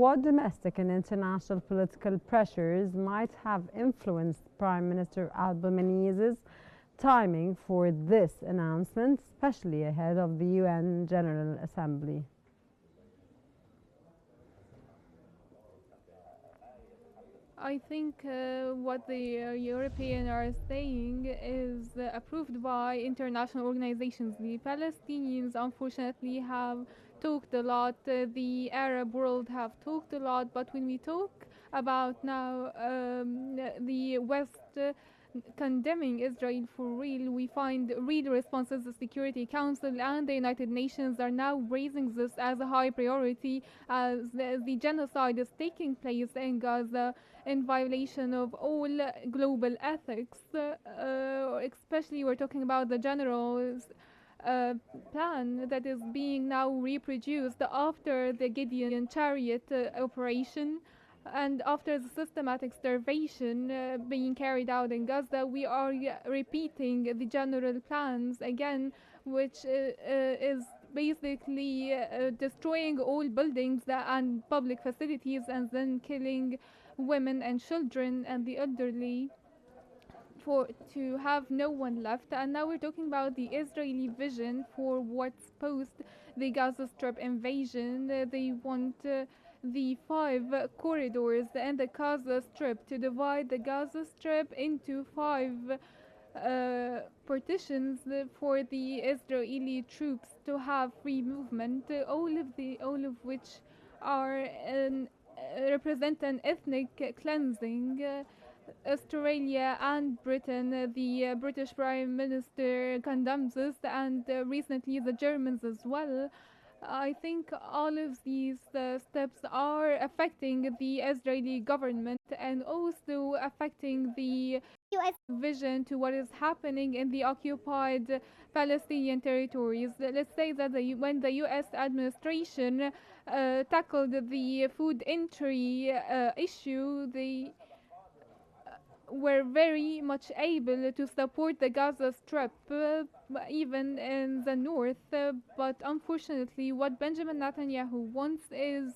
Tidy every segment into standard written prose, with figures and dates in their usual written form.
what domestic and international political pressures might have influenced Prime Minister Albanese's timing for this announcement, especially ahead of the UN General Assembly? I think what the Europeans are saying is approved by international organizations. The Palestinians, unfortunately, have talked a lot. The Arab world have talked a lot. But when we talk about now the West condemning Israel for real, we find real responses. The Security Council and the United Nations are now raising this as a high priority as the genocide is taking place in Gaza in violation of all global ethics. Especially we're talking about the general's plan that is being now reproduced after the Gideon chariot operation and after the systematic starvation being carried out in Gaza. We are repeating the general plans again, which is basically destroying all buildings and public facilities and then killing women and children and the elderly for to have no one left. And now we're talking about the Israeli vision for what's post the Gaza Strip invasion. They want the 5 corridors and the Gaza Strip to divide the Gaza Strip into 5 partitions for the Israeli troops to have free movement, all of which are represent an ethnic cleansing. Australia and Britain, the British Prime Minister condemns this, and recently the Germans as well. I think all of these steps are affecting the Israeli government and also affecting the US vision to what is happening in the occupied Palestinian territories. Let's say that when the US administration tackled the food entry issue, they were very much able to support the Gaza Strip, even in the north. But unfortunately, what Benjamin Netanyahu wants is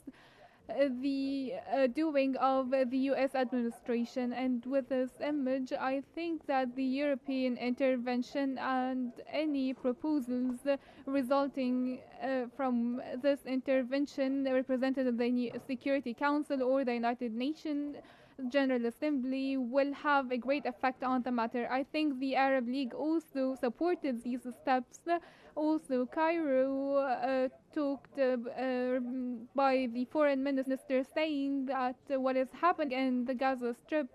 the doing of the US administration. And with this image, I think that the European intervention and any proposals resulting from this intervention represented in the Security Council or the United Nations General Assembly will have a great effect on the matter. I think the Arab League also supported these steps. Also, Cairo talked by the foreign minister saying that what is happening in the Gaza Strip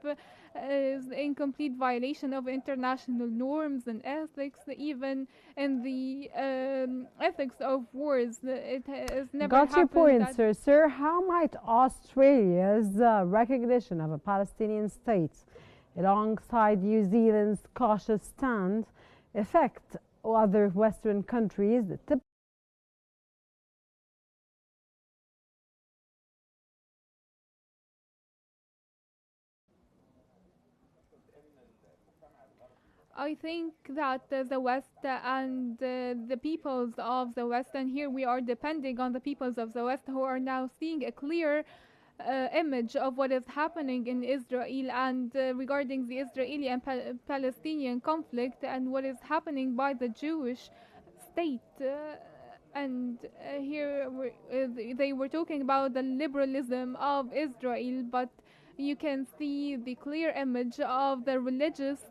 is in complete violation of international norms and ethics, even in the ethics of wars. It has never Got your happened. point, sir. Sir, how might Australia's recognition of a Palestinian state, alongside New Zealand's cautious stand, affect other Western countries that I think that the West and the peoples of the West, and here we are depending on the peoples of the West who are now seeing a clear image of what is happening in Israel and regarding the Israeli and Palestinian conflict and what is happening by the Jewish state. And here they were talking about the liberalism of Israel, but you can see the clear image of the religious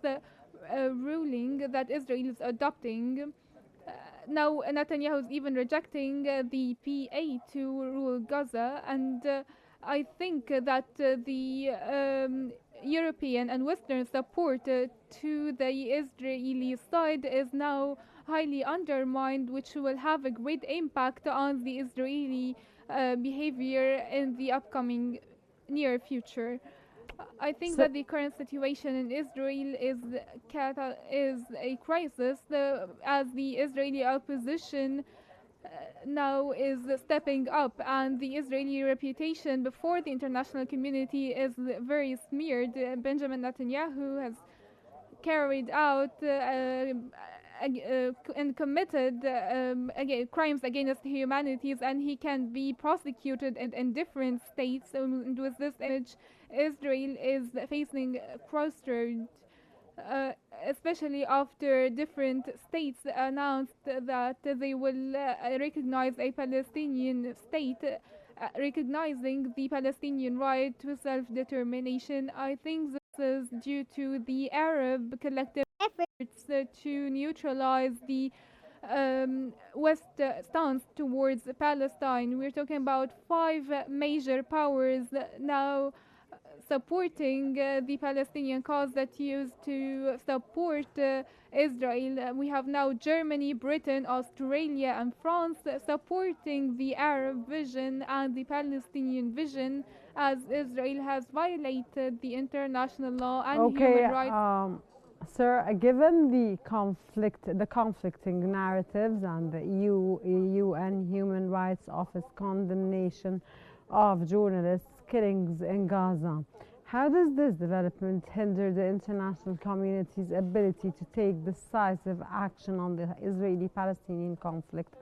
ruling that Israel is adopting. Now Netanyahu is even rejecting the PA to rule Gaza, and I think that the European and Western support to the Israeli side is now highly undermined, which will have a great impact on the Israeli behavior in the upcoming near future. I think that the current situation in Israel is a crisis, as the Israeli opposition now is stepping up, and the Israeli reputation before the international community is very smeared. Benjamin Netanyahu has carried out and committed crimes against humanity, and he can be prosecuted in different states. And with this image, Israel is facing a crossroad, uh, especially after different states announced that they will recognize a Palestinian state, recognizing the Palestinian right to self-determination. I think this is due to the Arab collective efforts to neutralize the West stance towards Palestine. We're talking about five major powers now supporting the Palestinian cause that used to support Israel. We have now Germany, Britain, Australia, and France supporting the Arab vision and the Palestinian vision, as Israel has violated the international law and Okay, human rights. sir, given the conflicting narratives and the UN Human Rights Office condemnation of journalists' killings in Gaza, how does this development hinder the international community's ability to take decisive action on the Israeli-Palestinian conflict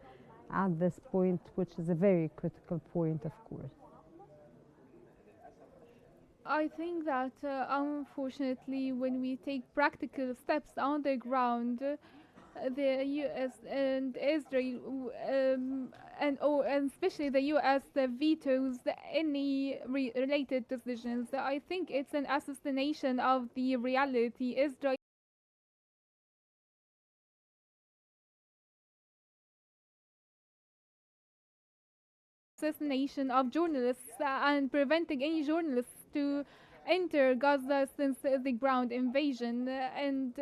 at this point, which is a very critical point, of course? I think that unfortunately, when we take practical steps on the ground, the U.S. and Israel, and especially the U.S. Vetoes any related decisions. I think it's an assassination of the reality. Israel assassination of journalists and preventing any journalists to enter Gaza since the ground invasion, and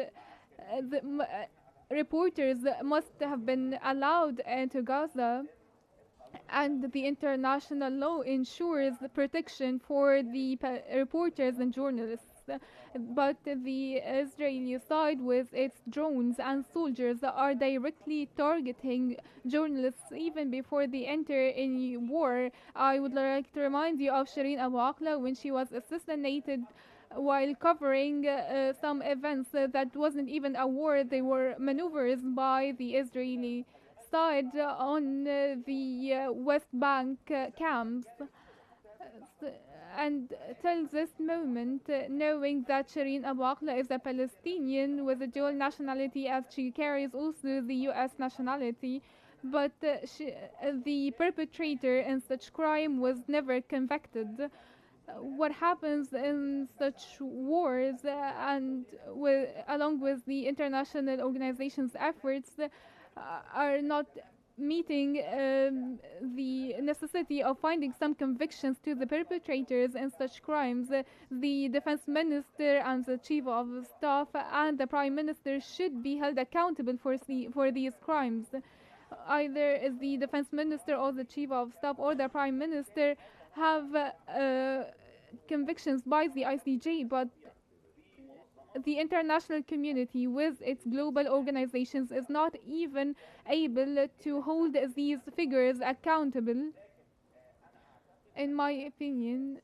reporters must have been allowed into Gaza, and the international law ensures the protection for the reporters and journalists. But the Israeli side, with its drones and soldiers, are directly targeting journalists even before they enter any war. I would like to remind you of Shireen Abu Akleh when she was assassinated while covering some events that wasn't even a war, they were maneuvers by the Israeli side on the West Bank camps. And till this moment, knowing that Shireen Abu Akleh is a Palestinian with a dual nationality, as she carries also the U.S. nationality, but the perpetrator in such crime was never convicted. What happens in such wars, along with the international organizations' efforts, are not meeting the necessity of finding some convictions to the perpetrators in such crimes. The defense minister and the chief of staff and the prime minister should be held accountable for these crimes. Either the defense minister or the chief of staff or the prime minister have convictions by the ICJ, but the international community with its global organizations is not even able to hold these figures accountable. In my opinion,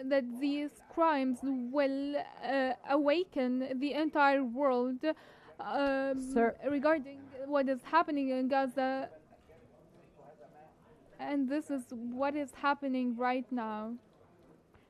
that these crimes will awaken the entire world regarding what is happening in Gaza, and this is what is happening right now.